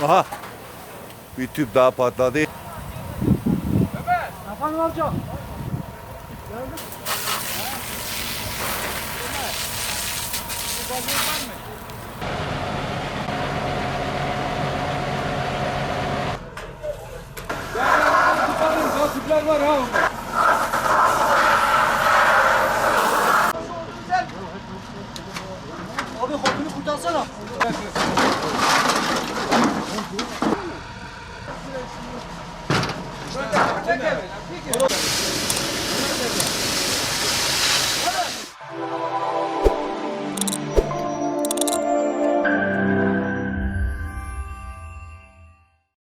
Aha. Bir tüp daha patladı. Efendim amca. Tüpler var ha orada. Abi hortumu kurtarsana. Çek evine.